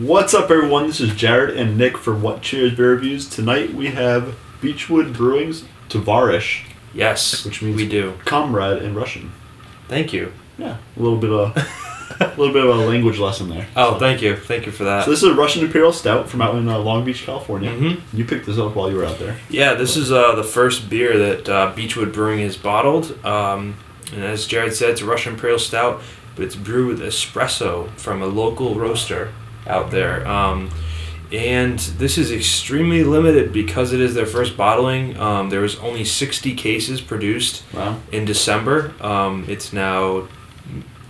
What's up, everyone? This is Jared and Nick for What Cheers Beer Reviews. Tonight we have Beachwood Brewing's Tovarish. Yes, which means we do. Comrade in Russian. Thank you. Yeah, a little bit of a language lesson there. Oh, thank you for that. So this is a Russian Imperial Stout from out in Long Beach, California. Mm-hmm. You picked this up while you were out there. Yeah, this is the first beer that Beachwood Brewing has bottled. And as Jared said, it's a Russian Imperial Stout, but it's brewed with espresso from a local roaster out there. And this is extremely limited because it is their first bottling. There was only 60 cases produced in December. It's now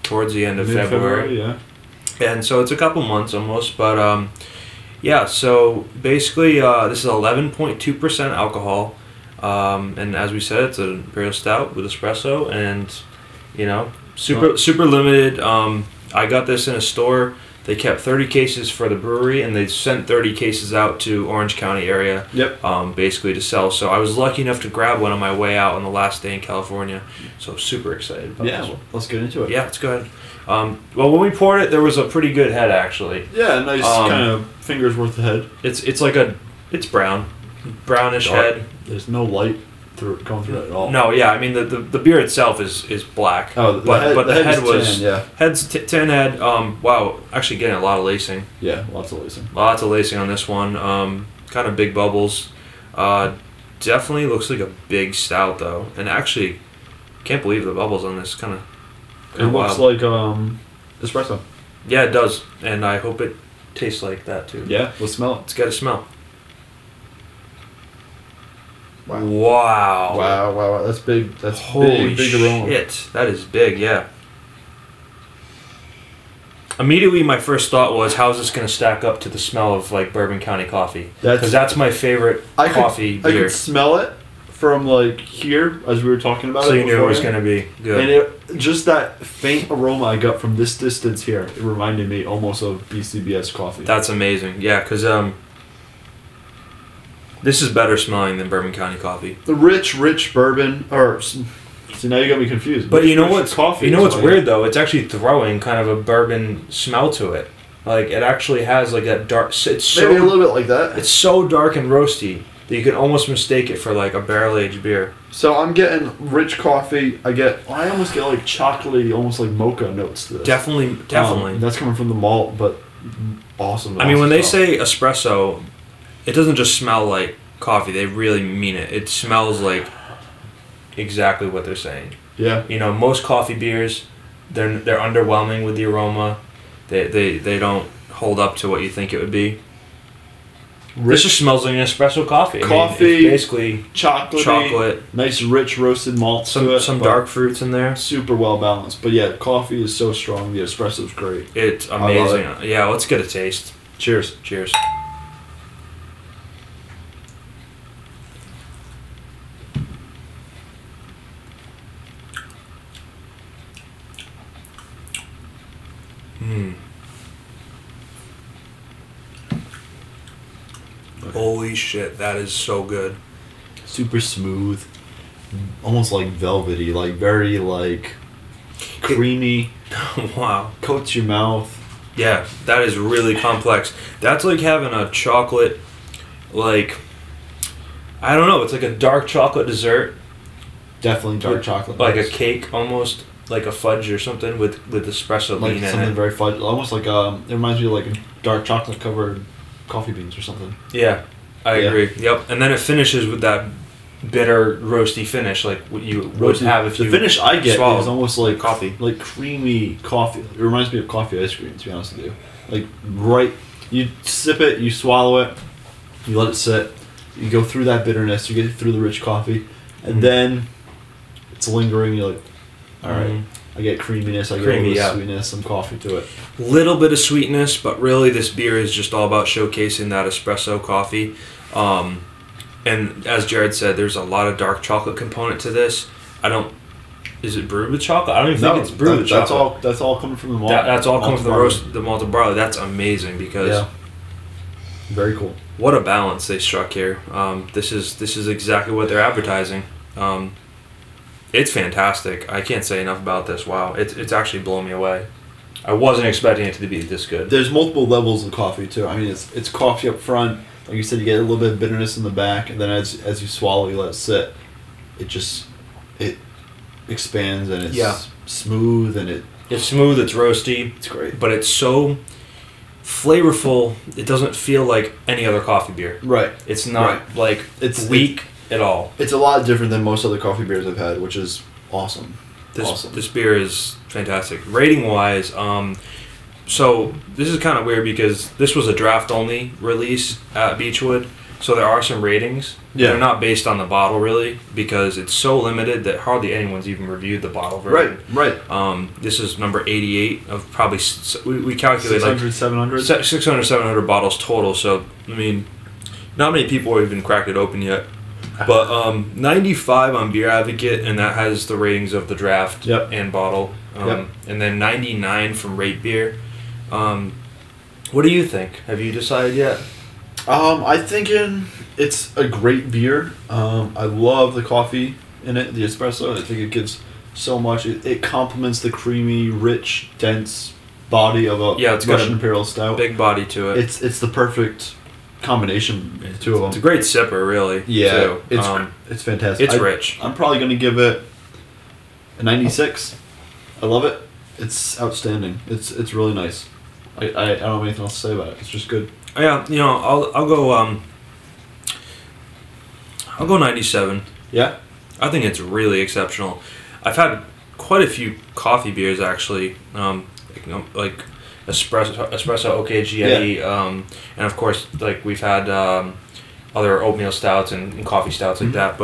towards the end of February. Yeah. And so it's a couple months almost, but yeah, so basically this is 11.2% alcohol. And as we said, it's an Imperial Stout with espresso, and you know, super limited. I got this in a store. They kept 30 cases for the brewery, and they sent 30 cases out to Orange County area, basically to sell. So I was lucky enough to grab one on my way out on the last day in California. So super excited about this one. Let's get into it. Yeah, let's go ahead. Well, when we poured it, there was a pretty good head, actually. Yeah, nice kind of fingers worth of head. It's like it's brownish head. There's no light going through it at all. No, yeah, I mean the beer itself is black. Oh, but the head was tan, yeah. Head's tan head. Wow, actually getting a lot of lacing. Yeah, lots of lacing. Lots of lacing on this one. Kind of big bubbles. Definitely looks like a big stout though, and actually can't believe the bubbles on this. Kind of. It looks like espresso. Yeah, it does, and I hope it tastes like that too. Yeah, let's smell it. It's got a smell. Wow. Wow. That's big. That's Holy big aroma. Shit. That is big, yeah. Immediately, my first thought was, how is this going to stack up to the smell of, like, Bourbon County coffee? Because that's my favorite coffee beer. I could smell it from, like, here, as we were talking about it. So you knew it was going to be good. And just that faint aroma I got from this distance here, it reminded me almost of BCBS coffee. That's amazing. Yeah, because, this is better smelling than Bourbon County coffee. The rich bourbon, see, now you got me confused. But you know what's coffee? You know what's weird though? It's actually throwing kind of a bourbon smell to it. Like it actually has like that dark. It's so, maybe a little bit like that. It's so dark and roasty that you can almost mistake it for like a barrel aged beer. So I'm getting rich coffee. I almost get like chocolatey, almost like mocha notes to this. Definitely. That's coming from the malt, but awesome. I mean, when they say espresso, it doesn't just smell like coffee. They really mean it. It smells like exactly what they're saying. Yeah. You know, most coffee beers, they're underwhelming with the aroma. They don't hold up to what you think it would be. This just smells like an espresso coffee. Coffee, I mean, it's basically chocolate. Nice rich roasted malts to it. Some dark fruits in there. Super well balanced. But yeah, coffee is so strong. The espresso's great. It's amazing. Yeah, let's get a taste. Cheers. Cheers. Holy shit, that is so good. Super smooth, almost like velvety, like very like creamy. Wow. Coats your mouth. Yeah, that is really complex. That's like having a chocolate, like, I don't know, it's like a dark chocolate dessert. Definitely dark chocolate. Like a cake almost, like a fudge or something with espresso like lean in it. Something very fudge, almost like it reminds me of like a dark chocolate covered coffee beans or something. Yeah, I agree. Yep, and then it finishes with that bitter roasty finish, like what you would have if you. The finish I get swallow is almost like coffee, like creamy coffee. It reminds me of coffee ice cream, to be honest with you. Like you sip it, you swallow it, you let it sit, you go through that bitterness, you get through the rich coffee, and then it's lingering. You're like, all right. I get creaminess, I get a little sweetness, some coffee to it. Little bit of sweetness, but really this beer is just all about showcasing that espresso coffee. And as Jared said, there's a lot of dark chocolate component to this. Is it brewed with chocolate? I don't even think it's brewed with chocolate. That's all coming from the malt. That's all coming from the malted barley. That's amazing because very cool. What a balance they struck here. This is exactly what they're advertising. It's fantastic. I can't say enough about this. Wow, it's actually blown me away. I wasn't expecting it to be this good. There's multiple levels of coffee too. I mean, it's coffee up front. Like you said, you get a little bit of bitterness in the back, and then as you swallow, you let it sit. It expands, and it's smooth, and it's smooth. It's roasty. It's great, but it's so flavorful. It doesn't feel like any other coffee beer. Right. It's not like it's weak at all. It's a lot different than most other coffee beers I've had, which is awesome. This beer is fantastic. Rating wise, so this is kind of weird because this was a draft only release at Beachwood, so there are some ratings. Yeah. They're not based on the bottle really because it's so limited that hardly anyone's even reviewed the bottle version. Right. This is number 88 of probably we calculated 600, 700? 600, 700 bottles total. So I mean, not many people have even cracked it open yet. But 95 on Beer Advocate, and that has the ratings of the draft and bottle. And then 99 from Rate Beer. What do you think? Have you decided yet? I'm thinking it's a great beer. I love the coffee in it, the espresso. I think it gives so much. It complements the creamy, rich, dense body of a Russian Imperial Stout. Big body to it. It's the perfect combination, the two of them. It's a great sipper, really. Yeah, too. it's fantastic. It's rich. I'm probably going to give it a 96. I love it. It's outstanding. It's really nice. I don't have anything else to say about it. It's just good. Yeah, I'll go 97. Yeah, I think it's really exceptional. I've had quite a few coffee beers actually, like espresso OKG, and of course like we've had other oatmeal stouts and coffee stouts like that,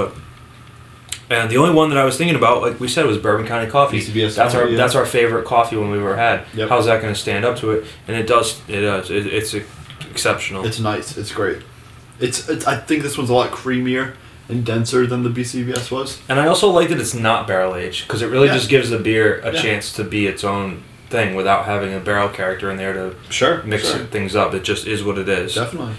and the only one that I was thinking about, like we said, was Bourbon County Coffee. That's our favorite coffee when we were had. Yep. How's that going to stand up to it? And it does. It's exceptional. It's nice. It's great. It's. I think this one's a lot creamier and denser than the BCBS was. And I also like that it's not barrel aged because it really just gives the beer a chance to be its own thing without having a barrel character in there to mix things up. It just is what it is. Definitely.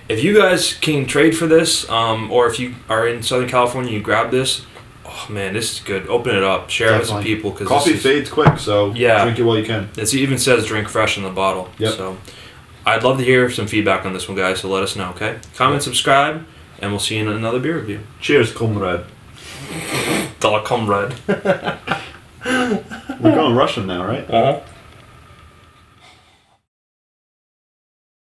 If you guys can trade for this, or if you are in Southern California, you grab this. Oh man, this is good. Open it up, share it with some people. Cause coffee fades quick, so drink it while you can. It even says drink fresh in the bottle. Yep. So I'd love to hear some feedback on this one, guys. So let us know, okay? Comment, subscribe, and we'll see you in another beer review. Cheers, comrade. Comrade. We're going Russian now, right? Uh-huh.